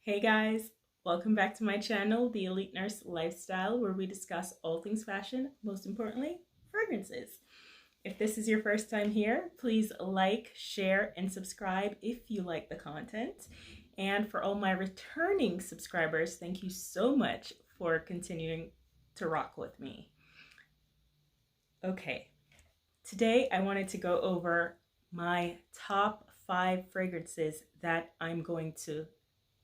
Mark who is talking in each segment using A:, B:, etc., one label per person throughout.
A: Hey guys, welcome back to my channel, The Elite Nurse Lifestyle, where we discuss all things fashion, most importantly, fragrances. If this is your first time here, please like, share, and subscribe if you like the content. And for all my returning subscribers, thank you so much for continuing to rock with me. Okay, today I wanted to go over my top 5 fragrances that I'm going to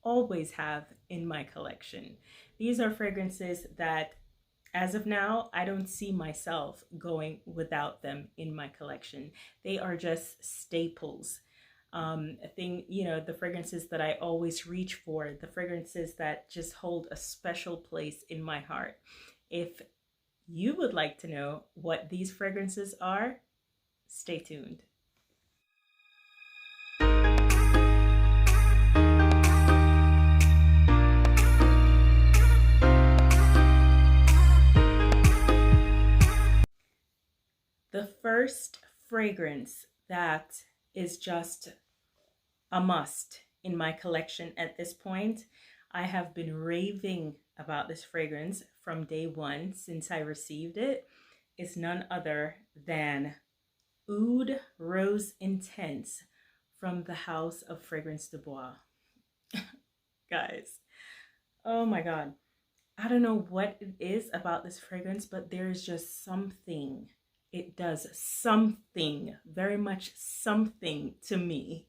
A: always have in my collection. These are fragrances that, as of now, I don't see myself going without them in my collection. They are just staples. The fragrances that I always reach for, the fragrances that just hold a special place in my heart. If you would like to know what these fragrances are, stay tuned. The first fragrance that is just a must in my collection at this point, I have been raving about this fragrance from day one since I received it, is none other than Oud Rose Intense from the House of Fragrance du Bois. Guys, oh my God. I don't know what it is about this fragrance, but there's just something. It does something, very much something to me.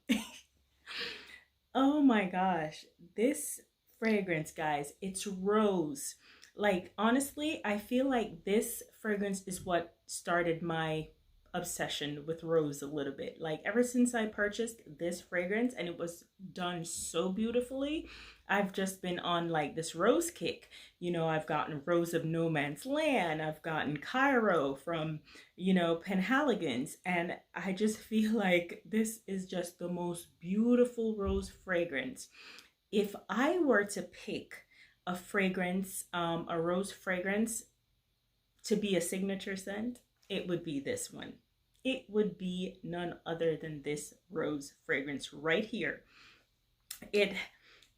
A: Oh my gosh, this fragrance, guys, it's rose. Like, honestly, I feel like this fragrance is what started my obsession with rose a little bit. Like, ever since I purchased this fragrance and it was done so beautifully, I've just been on like this rose kick. I've gotten Rose of No Man's Land, I've gotten Cairo from, Penhaligon's, and I just feel like this is just the most beautiful rose fragrance. If I were to pick a fragrance, a rose fragrance to be a signature scent, it would be this one. It would be none other than this rose fragrance right here.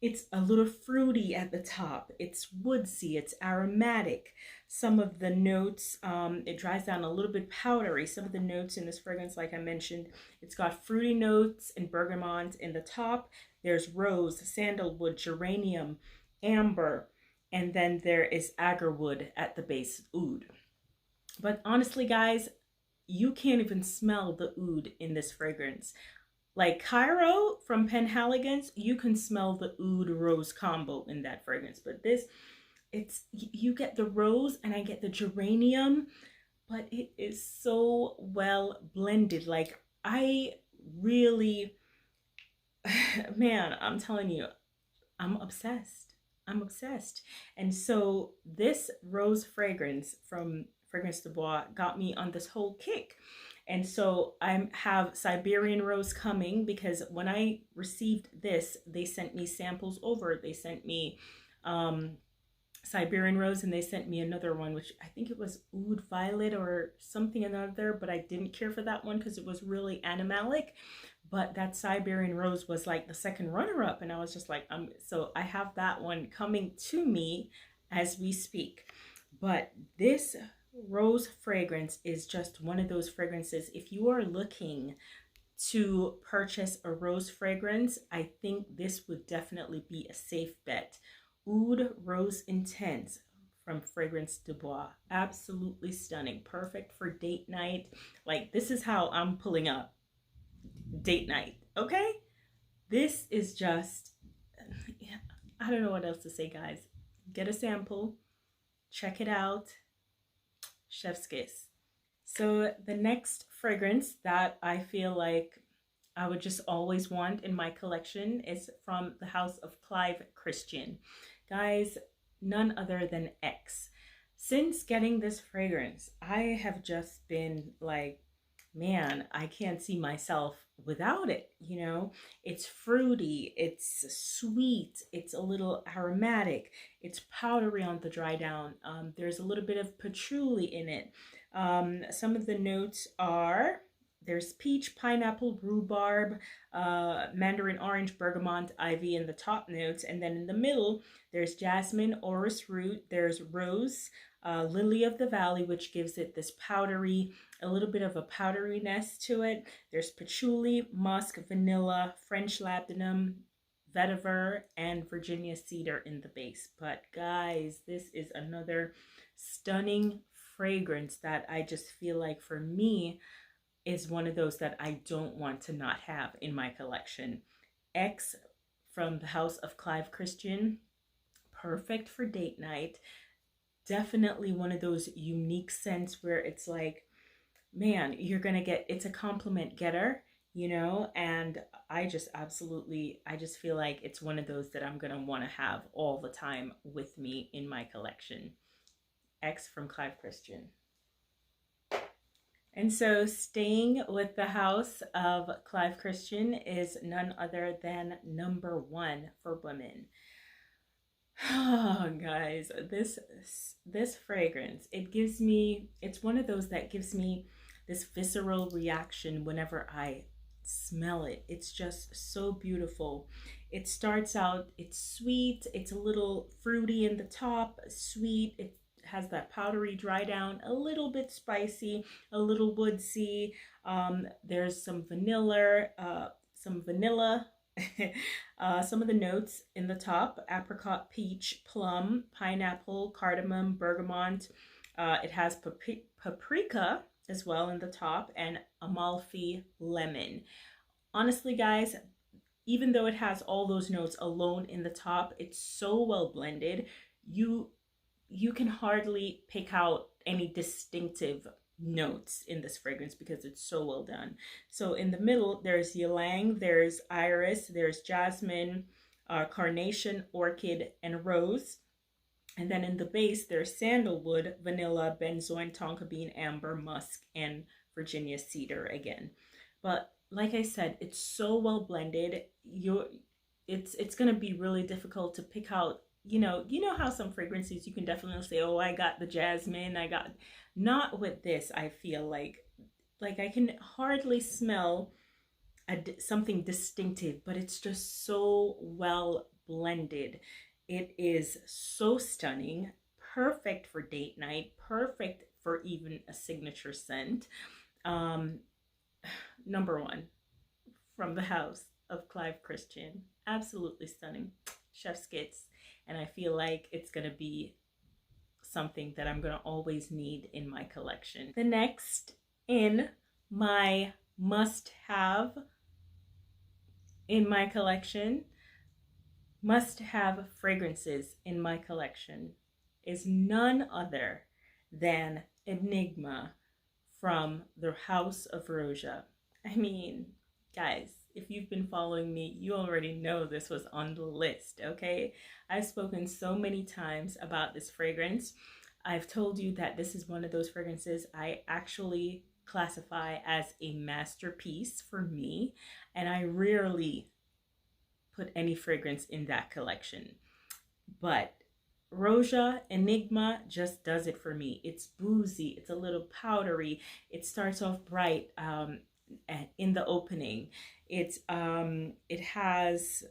A: It's a little fruity at the top. It's woodsy, it's aromatic. Some of the notes, it dries down a little bit powdery. Some of the notes in this fragrance, like I mentioned, it's got fruity notes and bergamot in the top. There's rose, sandalwood, geranium, amber, and then there is agarwood at the base, oud. But honestly, guys, you can't even smell the oud in this fragrance. Like Cairo from Penhaligon's, you can smell the oud rose combo in that fragrance. But this, you get the rose and I get the geranium, but it is so well blended. Like, I really, man, I'm telling you, I'm obsessed. I'm obsessed. And so this rose fragrance from Fragrance du Bois got me on this whole kick. And so I have Siberian Rose coming because when I received this, they sent me samples over. They sent me Siberian Rose and they sent me another one, which I think it was Oud Violet or something another, but I didn't care for that one because it was really animalic. But that Siberian Rose was like the second runner-up, and I was just like, so I have that one coming to me as we speak. But this rose fragrance is just one of those fragrances. If you are looking to purchase a rose fragrance, I think this would definitely be a safe bet. Oud Rose Intense from Fragrance du Bois. Absolutely stunning. Perfect for date night. Like, this is how I'm pulling up date night, okay? This is just, I don't know what else to say, guys. Get a sample, check it out. Chef's kiss. So the next fragrance that I feel like I would just always want in my collection is from the house of Clive Christian. Guys, none other than X. Since getting this fragrance, I have just been like, man, I can't see myself without it. It's fruity, it's sweet, it's a little aromatic, it's powdery on the dry down. There's a little bit of patchouli in it. Some of the notes are There's peach, pineapple, rhubarb, mandarin orange, bergamot, ivy in the top notes. And then in the middle, there's jasmine, orris root, there's rose, lily of the valley, which gives it this powdery, a little bit of a powderiness to it. There's patchouli, musk, vanilla, French labdanum, vetiver, and Virginia cedar in the base. But guys, this is another stunning fragrance that I just feel like for me is one of those that I don't want to not have in my collection. X from the house of Clive Christian, perfect for date night. Definitely one of those unique scents where it's like, man, you're gonna get, it's a compliment getter, you know, and I just feel like it's one of those that I'm gonna want to have all the time with me in my collection. X from Clive Christian. And so staying with the house of Clive Christian is none other than number 1 for women. Oh, guys, this fragrance, it's one of those that gives me this visceral reaction whenever I smell it. It's just so beautiful. It starts out, it's sweet, it's a little fruity in the top, sweet, it has that powdery dry down, a little bit spicy, a little woodsy. There's some vanilla, some of the notes in the top: apricot, peach, plum, pineapple, cardamom, bergamot. It has paprika as well in the top, and Amalfi lemon. Honestly, guys, even though it has all those notes alone in the top, it's so well blended. You can hardly pick out any distinctive notes in this fragrance because it's so well done. So in the middle, there's ylang, there's iris, there's jasmine, carnation, orchid, and rose. And then in the base, there's sandalwood, vanilla, benzoin, tonka bean, amber, musk, and Virginia cedar again. But like I said, it's so well blended. It's gonna be really difficult to pick out. You know how some fragrances you can definitely say, oh, I got the jasmine, not with this. I feel like I can hardly smell something distinctive, but it's just so well blended. It is so stunning, perfect for date night, perfect for even a signature scent. Number 1 from the house of Clive Christian, absolutely stunning, chef's kiss. And I feel like it's going to be something that I'm going to always need in my collection. The next in my must-have in my collection, must-have fragrances in my collection, is none other than Enigma from the house of Roja. I mean, guys, if you've been following me, you already know this was on the list, okay? I've spoken so many times about this fragrance. I've told you that this is one of those fragrances I actually classify as a masterpiece for me, and I rarely put any fragrance in that collection. But Roja Enigma just does it for me. It's boozy, it's a little powdery, it starts off bright in the opening. It has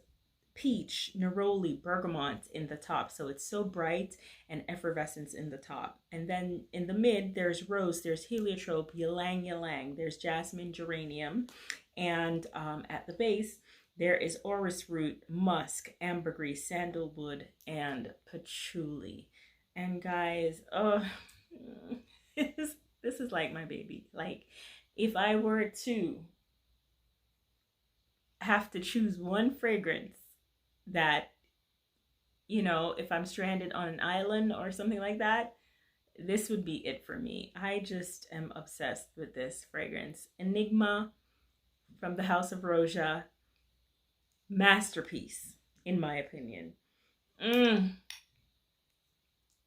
A: peach, neroli, bergamot in the top, so it's so bright, and effervescence in the top. And then in the mid, there's rose, there's heliotrope, ylang, there's jasmine, geranium, and at the base, there is orris root, musk, ambergris, sandalwood, and patchouli. And guys, oh, this is like my baby. Like, if I were to have to choose one fragrance that, if I'm stranded on an island or something like that, this would be it for me. I just am obsessed with this fragrance. Enigma from the house of Roja, masterpiece in my opinion.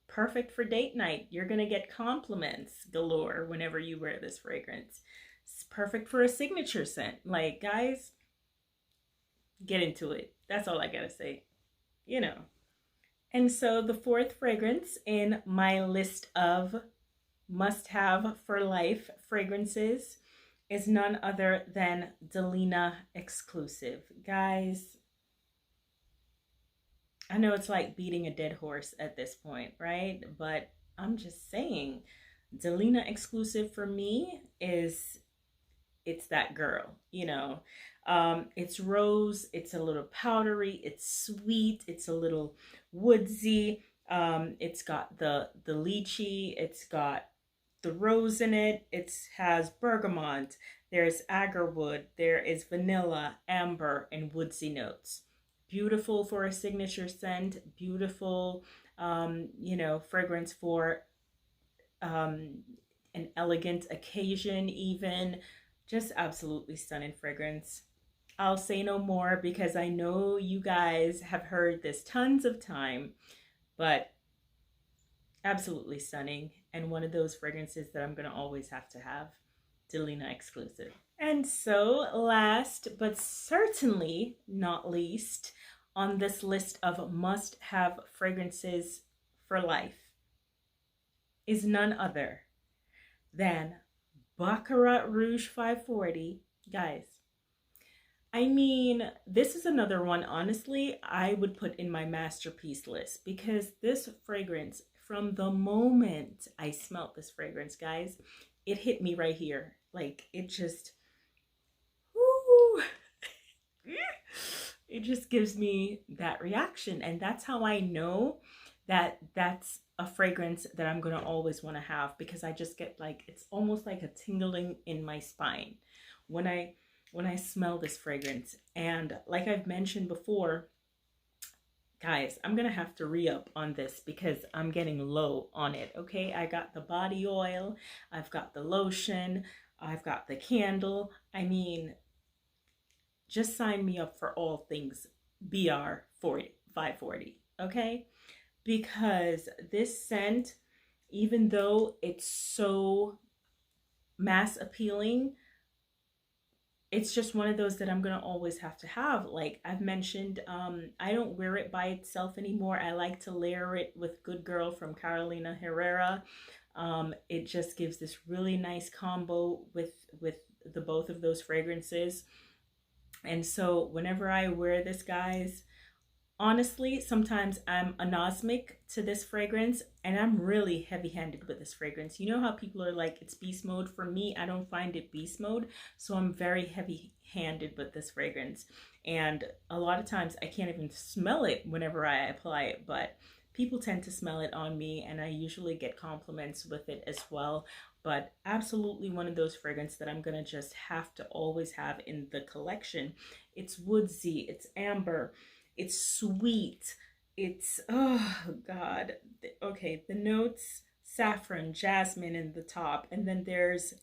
A: Perfect for date night. You're gonna get compliments galore whenever you wear this fragrance. It's perfect for a signature scent. Like, guys, get into it. That's all I gotta say. And so the fourth fragrance in my list of must-have for life fragrances is none other than Delina Exclusif. Guys, I know it's like beating a dead horse at this point, right? But I'm just saying, Delina Exclusif for me is, it's that girl, you know. It's rose, it's a little powdery, it's sweet, it's a little woodsy. It's got the lychee, it's got the rose in it. It has bergamot, there's agarwood, there is vanilla, amber, and woodsy notes. Beautiful for a signature scent, beautiful, you know, fragrance for an elegant occasion, even. Just absolutely stunning fragrance. I'll say no more because I know you guys have heard this tons of time, but absolutely stunning, and one of those fragrances that I'm gonna always have to have. Delina Exclusif. And so last but certainly not least on this list of must-have fragrances for life is none other than Baccarat Rouge 540. Guys, I mean, this is another one, honestly, I would put in my masterpiece list, because this fragrance, from the moment I smelt this fragrance, guys, it hit me right here. Like, it just, whoo, it just gives me that reaction. And that's how I know that that's a fragrance that I'm gonna always want to have, because I just get like, it's almost like a tingling in my spine when I smell this fragrance. And like I've mentioned before, guys, I'm gonna have to re-up on this because I'm getting low on it. Okay, I got the body oil, I've got the lotion, I've got the candle. I mean, just sign me up for all things BR 540, okay? Because this scent, even though it's so mass appealing, it's just one of those that I'm gonna always have to have. Like I've mentioned, I don't wear it by itself anymore. I like to layer it with Good Girl from Carolina Herrera. It just gives this really nice combo with the both of those fragrances. And so whenever I wear this, guys, honestly, sometimes I'm anosmic to this fragrance, and I'm really heavy-handed with this fragrance. You know how people are like, it's beast mode? For me, I don't find it beast mode, so I'm very heavy-handed with this fragrance. And a lot of times I can't even smell it whenever I apply it, but people tend to smell it on me, and I usually get compliments with it as well. But absolutely one of those fragrances that I'm gonna just have to always have in the collection. It's woodsy, it's amber, it's sweet, it's, oh God. Okay, the notes, saffron, jasmine in the top, and then there's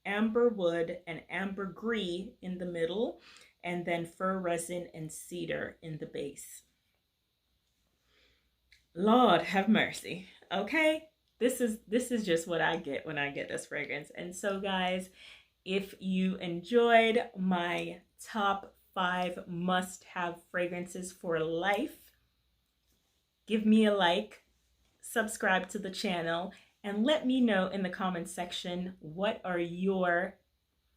A: amber wood and ambergris in the middle, and then fir resin and cedar in the base. Lord have mercy. Okay, this is just what I get when I get this fragrance. And so guys, if you enjoyed my top 5 must-have fragrances for life, give me a like, subscribe to the channel, and let me know in the comments section, what are your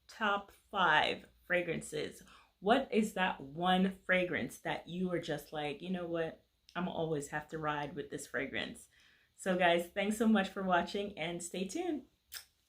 A: top 5 fragrances? What is that one fragrance that you are just like, you know what, I'm gonna always have to ride with this fragrance? So guys, thanks so much for watching, and stay tuned.